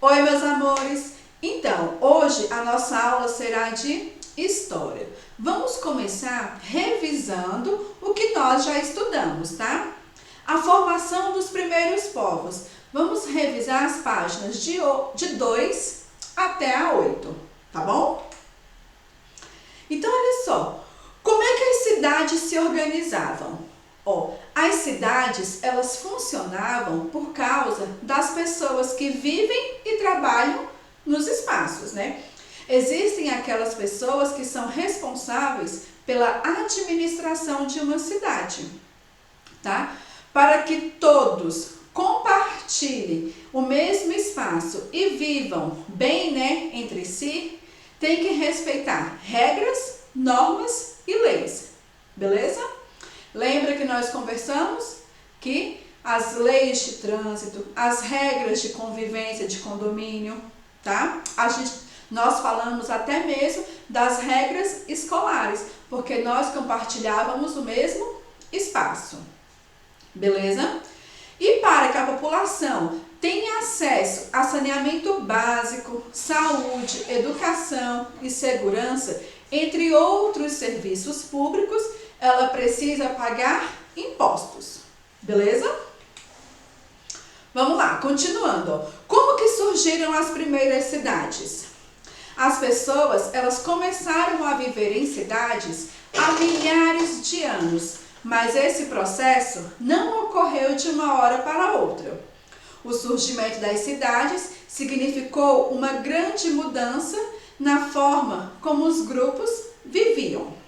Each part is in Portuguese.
Oi, meus amores! Então, hoje a nossa aula será de História. Vamos começar revisando o que nós já estudamos, tá? A formação dos primeiros povos. Vamos revisar as páginas de 2 até a 8, tá bom? Então, olha só, como é que as cidades se organizavam? As cidades, elas funcionavam por causa das pessoas que vivem e trabalham nos espaços, né? Existem aquelas pessoas que são responsáveis pela administração de uma cidade, tá? Para que todos compartilhem o mesmo espaço e vivam bem, né, entre si, tem que respeitar regras, normas e leis, beleza? Lembra que nós conversamos que as leis de trânsito, as regras de convivência de condomínio, tá? Nós falamos até mesmo das regras escolares, porque nós compartilhávamos o mesmo espaço, beleza? E para que a população tenha acesso a saneamento básico, saúde, educação e segurança, entre outros serviços públicos, ela precisa pagar impostos, beleza? Vamos lá, continuando. Como que surgiram as primeiras cidades? As pessoas, elas começaram a viver em cidades há milhares de anos, mas esse processo não ocorreu de uma hora para outra. O surgimento das cidades significou uma grande mudança na forma como os grupos viviam.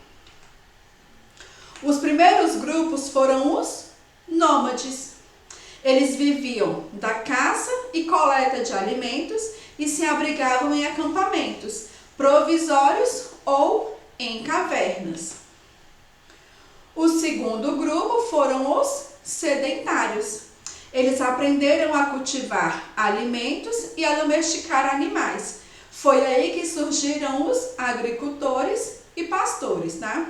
Os primeiros grupos foram os nômades. Eles viviam da caça e coleta de alimentos e se abrigavam em acampamentos provisórios ou em cavernas. O segundo grupo foram os sedentários. Eles aprenderam a cultivar alimentos e a domesticar animais. Foi aí que surgiram os agricultores e pastores, tá?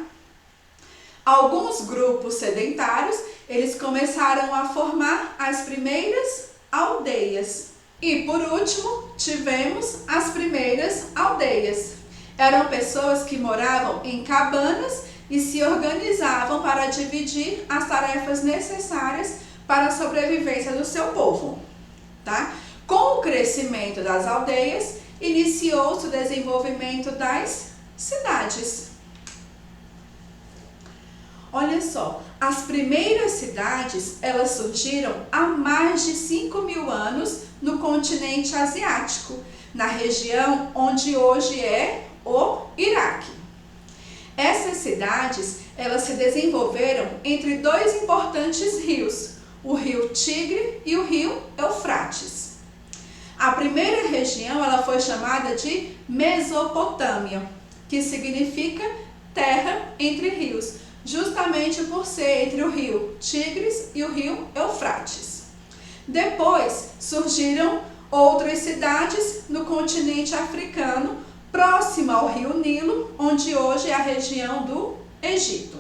Alguns grupos sedentários, eles começaram a formar as primeiras aldeias. E por último, tivemos as primeiras aldeias. Eram pessoas que moravam em cabanas e se organizavam para dividir as tarefas necessárias para a sobrevivência do seu povo, tá? Com o crescimento das aldeias, iniciou-se o desenvolvimento das cidades. Olha só, as primeiras cidades, elas surgiram há mais de 5.000 anos no continente asiático, na região onde hoje é o Iraque. Essas cidades, elas se desenvolveram entre dois importantes rios, o rio Tigre e o rio Eufrates. A primeira região, ela foi chamada de Mesopotâmia, que significa terra entre rios, justamente por ser entre o rio Tigres e o rio Eufrates. Depois surgiram outras cidades no continente africano, próximo ao rio Nilo, onde hoje é a região do Egito.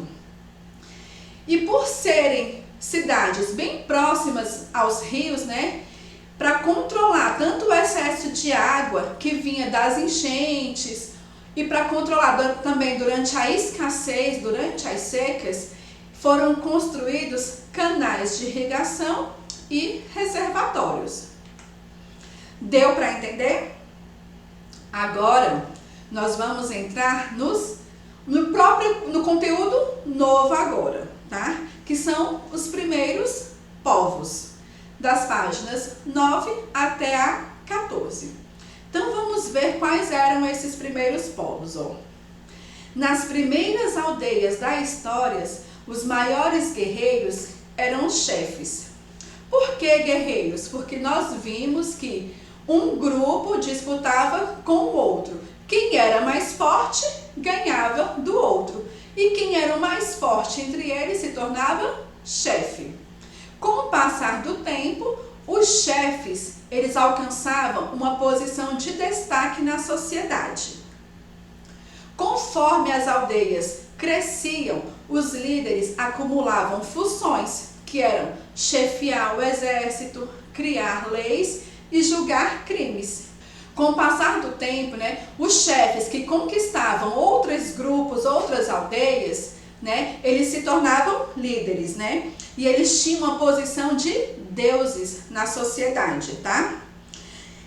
E por serem cidades bem próximas aos rios, né, para controlar tanto o excesso de água que vinha das enchentes, e para controlar também durante a escassez, durante as secas, foram construídos canais de irrigação e reservatórios. Deu para entender? Agora, nós vamos entrar no conteúdo novo agora, tá? Que são os primeiros povos, das páginas 9 até a 14. Então, vamos ver quais eram esses primeiros povos. Nas primeiras aldeias da história, os maiores guerreiros eram os chefes. Por que guerreiros? Porque nós vimos que um grupo disputava com o outro. Quem era mais forte ganhava do outro. E quem era o mais forte entre eles se tornava chefe. Com o passar do tempo, os chefes, eles alcançavam uma posição de destaque na sociedade. Conforme as aldeias cresciam, os líderes acumulavam funções, que eram chefiar o exército, criar leis e julgar crimes. Com o passar do tempo, né, os chefes que conquistavam outros grupos, outras aldeias, né, eles se tornavam líderes, né, e eles tinham uma posição de deuses na sociedade, tá?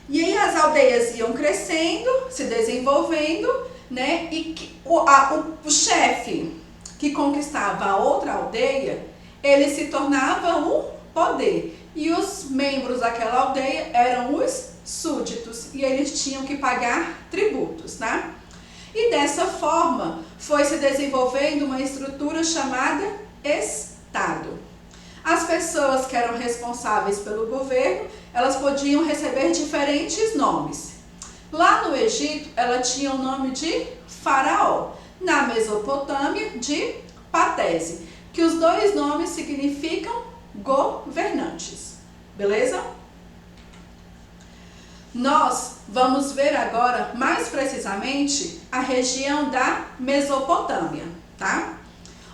E aí as aldeias iam crescendo, se desenvolvendo, né, e o chefe que conquistava a outra aldeia, ele se tornava o poder. E os membros daquela aldeia eram os súditos e eles tinham que pagar tributos, tá? E dessa forma foi se desenvolvendo uma estrutura chamada Estado. As pessoas que eram responsáveis pelo governo, elas podiam receber diferentes nomes. Lá no Egito, ela tinha o nome de Faraó. Na Mesopotâmia, de Patese, que os dois nomes significam governantes. Beleza? Nós vamos ver agora, mais precisamente, a região da Mesopotâmia, tá?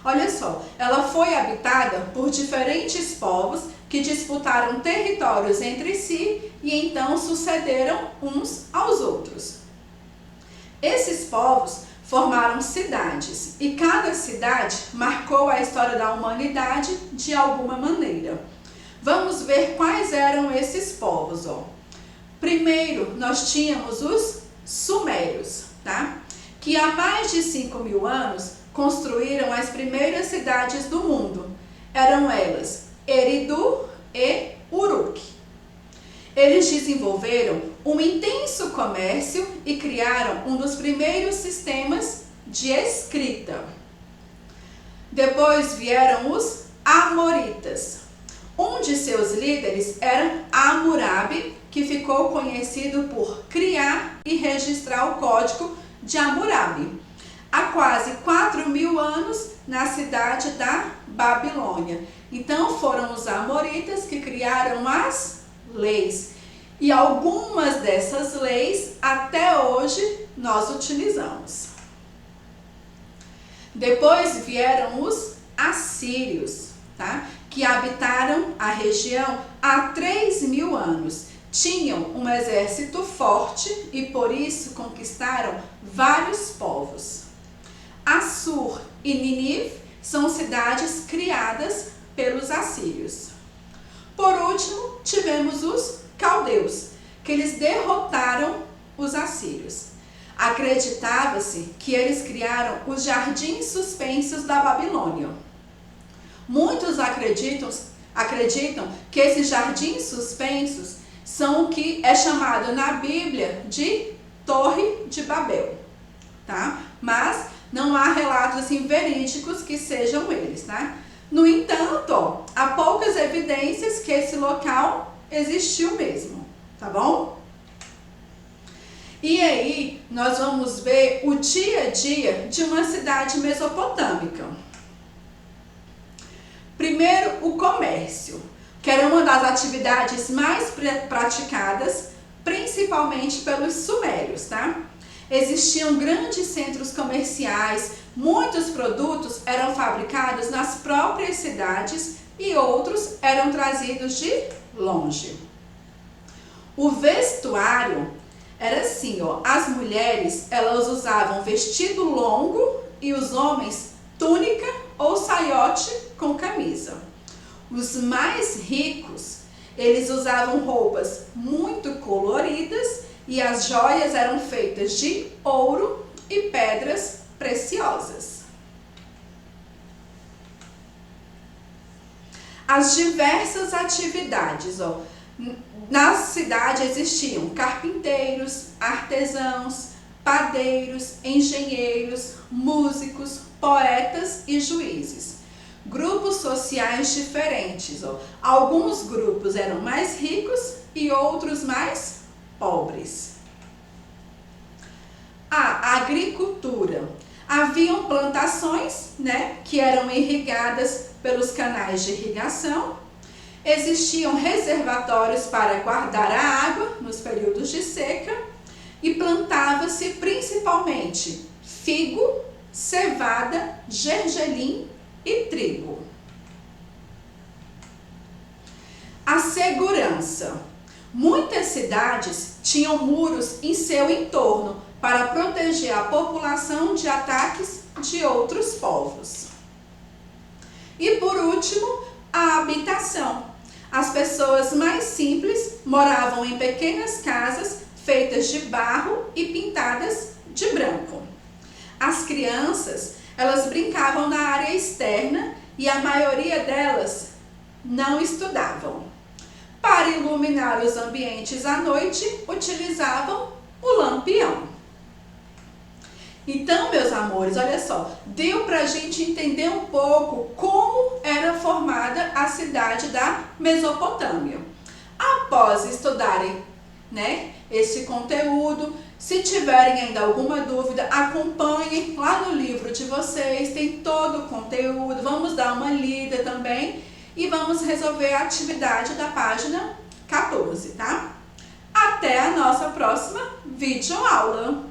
Olha só, ela foi habitada por diferentes povos que disputaram territórios entre si e então sucederam uns aos outros. Esses povos formaram cidades e cada cidade marcou a história da humanidade de alguma maneira. Vamos ver quais eram esses povos, ó. Primeiro, nós tínhamos os sumérios, tá? Que há mais de 5.000 anos construíram as primeiras cidades do mundo. Eram elas Eridu e Uruk. Eles desenvolveram um intenso comércio e criaram um dos primeiros sistemas de escrita. Depois vieram os Amoritas. Um de seus líderes era Hammurabi, que ficou conhecido por criar e registrar o Código de Hammurabi, há quase 4.000 anos na cidade da Babilônia. Então foram os Amoritas que criaram as leis. E algumas dessas leis até hoje nós utilizamos. Depois vieram os assírios, tá? Que habitaram a região há 3.000 anos. Tinham um exército forte e por isso conquistaram vários povos. Assur e Nínive são cidades criadas pelos assírios. Por último, tivemos os caldeus, que eles derrotaram os assírios. Acreditava-se que eles criaram os jardins suspensos da Babilônia. Muitos acreditam que esses jardins suspensos são o que é chamado na Bíblia de Torre de Babel, tá? Mas não há relatos assim verídicos que sejam eles, tá? No entanto, ó, há poucas evidências que esse local existiu mesmo, tá bom? E aí, nós vamos ver o dia a dia de uma cidade mesopotâmica. Primeiro, o comércio, que era uma das atividades mais praticadas, principalmente pelos sumérios, tá? Existiam grandes centros comerciais, muitos produtos eram fabricados nas próprias cidades e outros eram trazidos de longe. O vestuário era assim, ó, as mulheres, elas usavam vestido longo e os homens túnica ou saiote com camisa. Os mais ricos, eles usavam roupas muito coloridas e as joias eram feitas de ouro e pedras preciosas. As diversas atividades, ó. Na cidade existiam carpinteiros, artesãos, padeiros, engenheiros, músicos, poetas e juízes. Grupos sociais diferentes, ó. Alguns grupos eram mais ricos e outros mais pobres. A agricultura. Haviam plantações, né, que eram irrigadas pelos canais de irrigação. Existiam reservatórios para guardar a água nos períodos de seca e plantava-se principalmente figo, cevada, gergelim e trigo. A segurança. Muitas cidades tinham muros em seu entorno para proteger a população de ataques de outros povos. E por último, a habitação. As pessoas mais simples moravam em pequenas casas feitas de barro e pintadas de branco. As crianças, elas brincavam na área externa e a maioria delas não estudavam. Para iluminar os ambientes à noite, utilizavam o lampião. Então, meus amores, olha só, deu para a gente entender um pouco como era formada a cidade da Mesopotâmia. Após estudarem, esse conteúdo, se tiverem ainda alguma dúvida, acompanhem lá no livro de vocês, tem todo o conteúdo, vamos dar uma lida também e vamos resolver a atividade da página 14, tá? Até a nossa próxima videoaula!